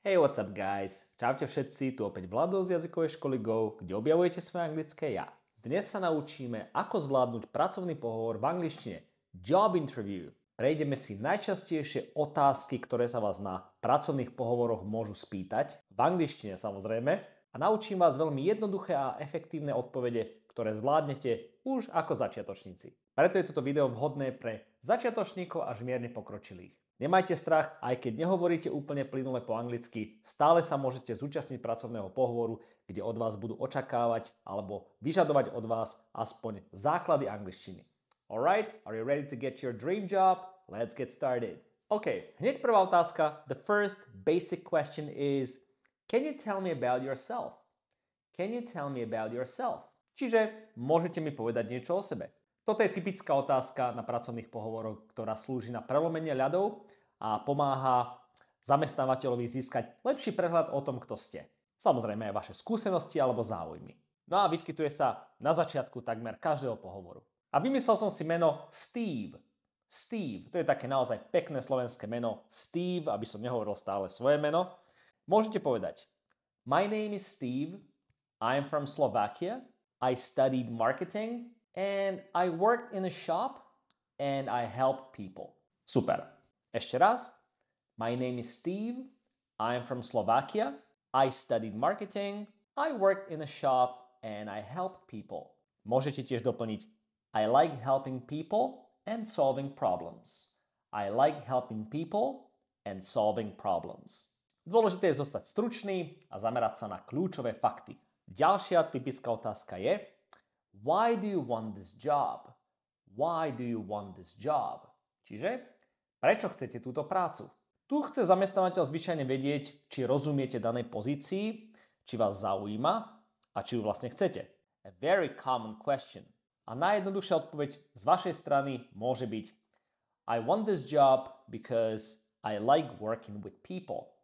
Hey, what's up guys? Čaute všetci, tu opäť Vlado z jazykovej školy Go, kde objavujete svoje anglické ja. Dnes sa naučíme, ako zvládnuť pracovný pohovor v angličtine. Job interview. Prejdeme si najčastejšie otázky, ktoré sa vás na pracovných pohovoroch môžu spýtať, v angličtine samozrejme, a naučím vás veľmi jednoduché a efektívne odpovede, ktoré zvládnete už ako začiatočníci. Preto je toto video vhodné pre začiatočníkov až mierne pokročilých. Nemajte strach, aj keď nehovoríte úplne plynule po anglicky, stále sa môžete zúčastniť pracovného pohovoru, kde od vás budú očakávať alebo vyžadovať od vás aspoň základy angličtiny. Alright, are you ready to get your dream job? Let's get started. OK, hneď prvá otázka. The first basic question is, can you tell me about yourself? Can you tell me about yourself? Čiže môžete mi povedať niečo o sebe. Toto je typická otázka na pracovných pohovoroch, ktorá slúži na prelomenie ľadov a pomáha zamestnávateľovi získať lepší prehľad o tom, kto ste. Samozrejme aj vaše skúsenosti alebo záujmy. No a vyskytuje sa na začiatku takmer každého pohovoru. A vymyslel som si meno Steve. Steve, to je také naozaj pekné slovenské meno. Steve, aby som nehovoril stále svoje meno. Môžete povedať: My name is Steve, I'm from Slovakia, I studied marketing, and I worked in a shop and I helped people. Super. Ešte raz. My name is Steve. I'm from Slovakia. I studied marketing. I worked in a shop and I helped people. Môžete tiež doplniť: I like helping people and solving problems. I like helping people and solving problems. Dôležité je zostať stručný a zamerať sa na kľúčové fakty. Ďalšia typická otázka je: Why do you want this job? Why do you want this job? Čiže, prečo chcete túto prácu? Tu chce zamestnávateľ zvyčajne vedieť, či rozumiete danej pozícii, či vás zaujíma a či ju vlastne chcete. A very common question. A najjednoduchšia odpoveď z vašej strany môže byť: I want this job because I like working with people.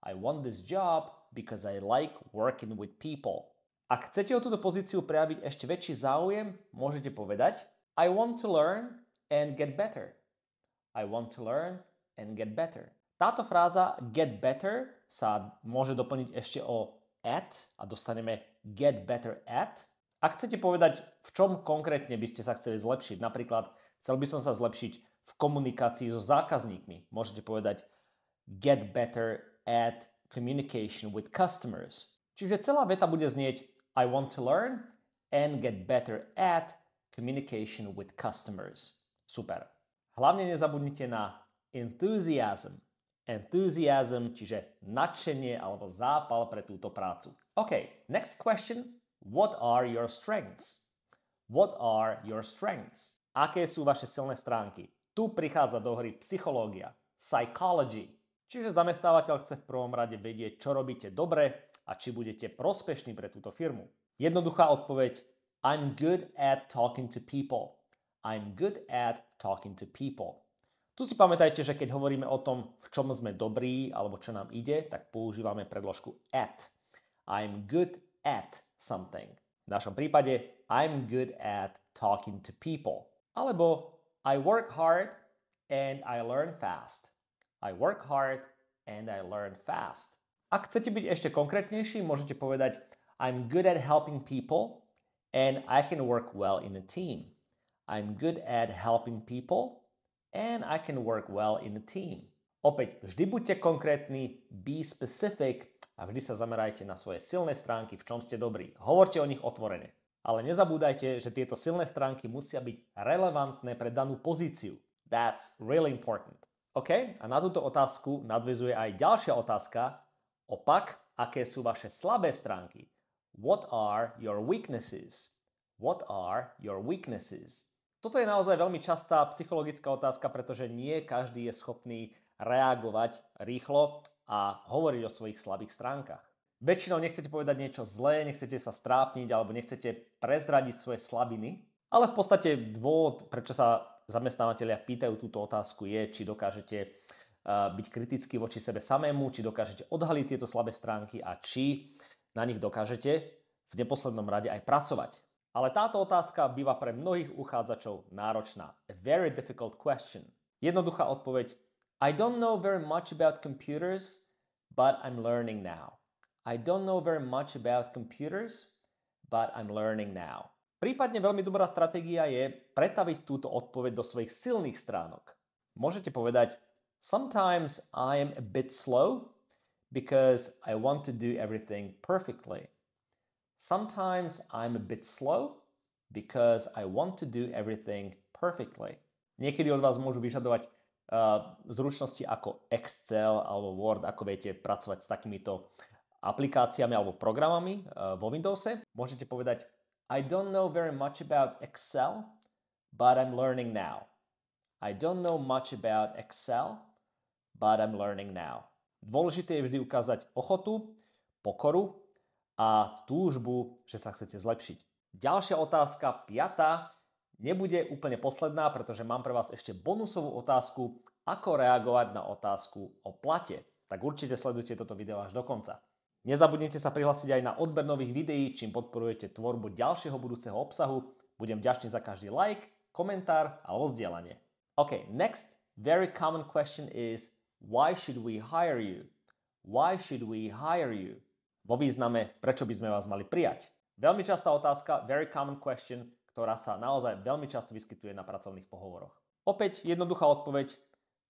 I want this job because I like working with people. Ak chcete o túto pozíciu prejaviť ešte väčší záujem, môžete povedať: I want to learn and get better. I want to learn and get better. Táto fráza get better sa môže doplniť ešte o at a dostaneme get better at. Ak chcete povedať, v čom konkrétne by ste sa chceli zlepšiť, napríklad chcel by som sa zlepšiť v komunikácii so zákazníkmi, môžete povedať get better at communication with customers. Čiže celá veta bude znieť: I want to learn and get better at communication with customers. Super. Hlavne nezabudnite na enthusiasm. Enthusiasm, čiže nadšenie alebo zápal pre túto prácu. OK, next question. What are your strengths? What are your strengths? Aké sú vaše silné stránky? Tu prichádza do hry psychológia, psychology. Čiže zamestnávateľ chce v prvom rade vedieť, čo robíte dobre a či budete prospešní pre túto firmu. Jednoduchá odpoveď: I'm good at talking to people. I'm good at talking to people. Tu si pamätajte, že keď hovoríme o tom, v čom sme dobrí alebo čo nám ide, tak používame predložku at. I'm good at something. V našom prípade I'm good at talking to people. Alebo I work hard and I learn fast. I work hard and I learn fast. Ak chcete byť ešte konkrétnejší, môžete povedať: I'm good at helping people and I can work well in a team. I'm good at helping people and I can work well in a team. Opäť, vždy buďte konkrétni, be specific a vždy sa zamerajte na svoje silné stránky, v čom ste dobrí. Hovorte o nich otvorene. Ale nezabúdajte, že tieto silné stránky musia byť relevantné pre danú pozíciu. That's really important. OK? A na túto otázku nadväzuje aj ďalšia otázka. Opak, aké sú vaše slabé stránky? What are your weaknesses? What are your weaknesses? Toto je naozaj veľmi častá psychologická otázka, pretože nie každý je schopný reagovať rýchlo a hovoriť o svojich slabých stránkach. Väčšinou nechcete povedať niečo zlé, nechcete sa strápniť alebo nechcete prezradiť svoje slabiny, ale v podstate dôvod, prečo sa zamestnávateľia pýtajú túto otázku, je, či dokážete byť kritický voči sebe samému, či dokážete odhaliť tieto slabé stránky a či na nich dokážete v neposlednom rade aj pracovať. Ale táto otázka býva pre mnohých uchádzačov náročná. A very difficult question. Jednoduchá odpoveď: I don't know very much about computers, but I'm learning now. I don't know very much about computers, but I'm learning now. Prípadne veľmi dobrá stratégia je pretaviť túto odpoveď do svojich silných stránok. Môžete povedať, sometimes I am a bit slow because I want to do everything perfectly. Sometimes I'm a bit slow because I want to do everything perfectly. Niekedy od vás môžu vyžadovať zručnosti ako Excel alebo Word, ako viete pracovať s takýmito aplikáciami alebo programami vo Windowse. Môžete povedať, I don't know very much about Excel, but I'm learning now. I don't know much about Excel, but I'm learning now. Dôležité je vždy ukázať ochotu, pokoru a túžbu, že sa chcete zlepšiť. Ďalšia otázka, 5. Nebude úplne posledná, pretože mám pre vás ešte bonusovú otázku, ako reagovať na otázku o plate. Tak určite sledujte toto video až do konca. Nezabudnite sa prihlásiť aj na odber nových videí, čím podporujete tvorbu ďalšieho budúceho obsahu. Budem vďačný za každý like, komentár alebo zdieľanie. Okay, next very common question is why should we hire you? Why should we hire you? Vo význame, prečo by sme vás mali prijať. Veľmi častá otázka, very common question, ktorá sa naozaj veľmi často vyskytuje na pracovných pohovoroch. Opäť jednoduchá odpoveď.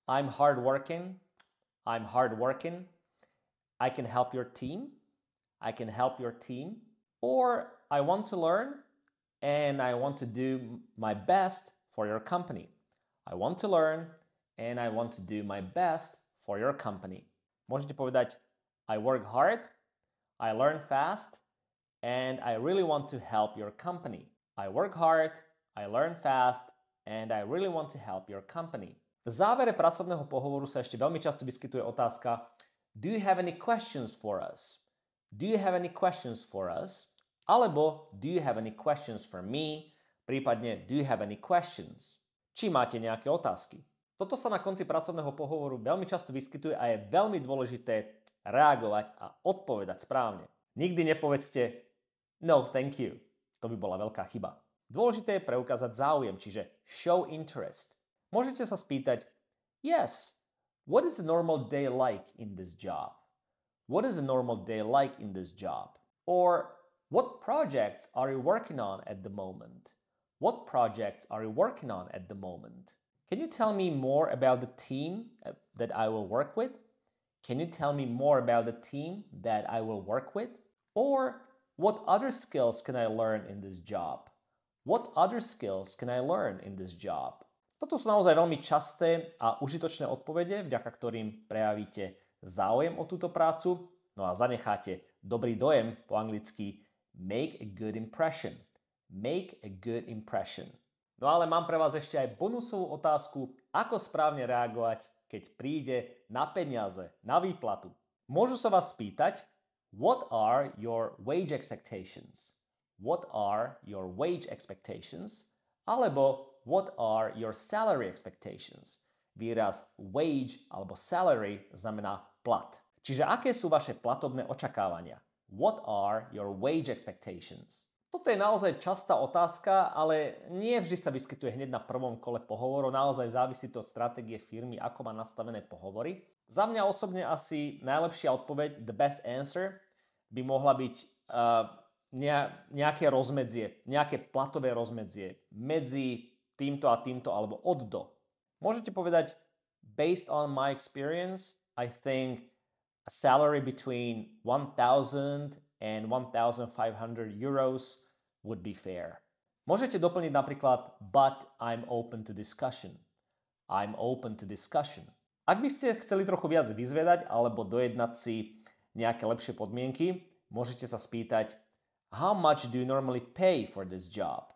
I'm hardworking. I'm hardworking. I can help your team. I can help your team. Or I want to learn and I want to do my best for your company. I want to learn and I want to do my best for your company. Môžete povedať I work hard, I learn fast, and I really want to help your company. I work hard, I learn fast, and I really want to help your company. V závere pracovného pohovoru sa ešte veľmi často vyskytuje otázka Do you have any questions for us? Do you have any questions for us? Alebo do you have any questions for me? Prípadne do you have any questions? Či máte nejaké otázky? Toto sa na konci pracovného pohovoru veľmi často vyskytuje a je veľmi dôležité reagovať a odpovedať správne. Nikdy nepovedzte no, thank you. To by bola veľká chyba. Dôležité je preukázať záujem, čiže show interest. Môžete sa spýtať Yes, what is a normal day like in this job? What is a normal day like in this job? Or what projects are you working on at the moment? What projects are you working on at the moment? Can you tell me more about the team that I will work with? Can you tell me more about the team that I will work with? Or what other skills can I learn in this job? What other skills can I learn in this job? Toto sú naozaj veľmi časté a užitočné odpovede, vďaka ktorým prejavíte záujem o túto prácu, no a zanecháte dobrý dojem, po anglicky make a good impression. Make a good impression. No ale mám pre vás ešte aj bonusovú otázku, ako správne reagovať, keď príde na peniaze, na výplatu. Môžu sa vás spýtať, what are your wage expectations? What are your wage expectations? Alebo what are your salary expectations? Výraz wage alebo salary znamená plat. Čiže aké sú vaše platobné očakávania? What are your wage expectations? Toto je naozaj častá otázka, ale nie vždy sa vyskytuje hneď na prvom kole pohovoru. Naozaj závisí to od stratégie firmy, ako má nastavené pohovory. Za mňa osobne asi najlepšia odpoveď, the best answer, by mohla byť nejaké rozmedzie, nejaké platové rozmedzie medzi týmto a týmto alebo od do. Môžete povedať, based on my experience, I think a salary between 1,000 and 1,500 euros would be fair. Môžete doplniť napríklad, but I'm open to discussion. I'm open to discussion. Ak by ste chceli trochu viac vyzvedať alebo dojednať si nejaké lepšie podmienky, môžete sa spýtať, how much do you normally pay for this job?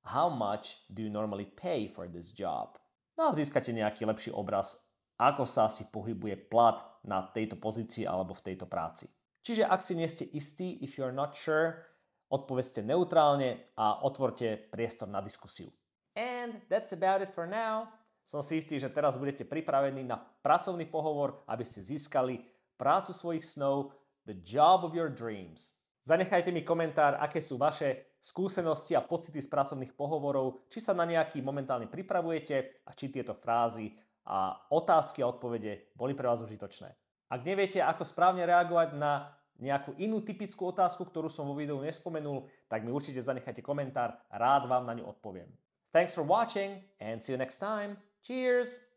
How much do you normally pay for this job? No a získate nejaký lepší obraz, ako sa asi pohybuje plat na tejto pozícii alebo v tejto práci. Čiže ak si nie ste istí, if you're not sure, odpovedzte neutrálne a otvorte priestor na diskusiu. And that's about it for now. Som si istý, že teraz budete pripravení na pracovný pohovor, aby ste získali prácu svojich snov, the job of your dreams. Zanechajte mi komentár, aké sú vaše skúsenosti a pocity z pracovných pohovorov, či sa na nejaký momentálne pripravujete a či tieto frázy a otázky a odpovede boli pre vás užitočné. Ak neviete, ako správne reagovať na nejakú inú typickú otázku, ktorú som vo videu nespomenul, tak mi určite zanechajte komentár, rád vám na ňu odpoviem. Thanks for watching and see you next time. Cheers!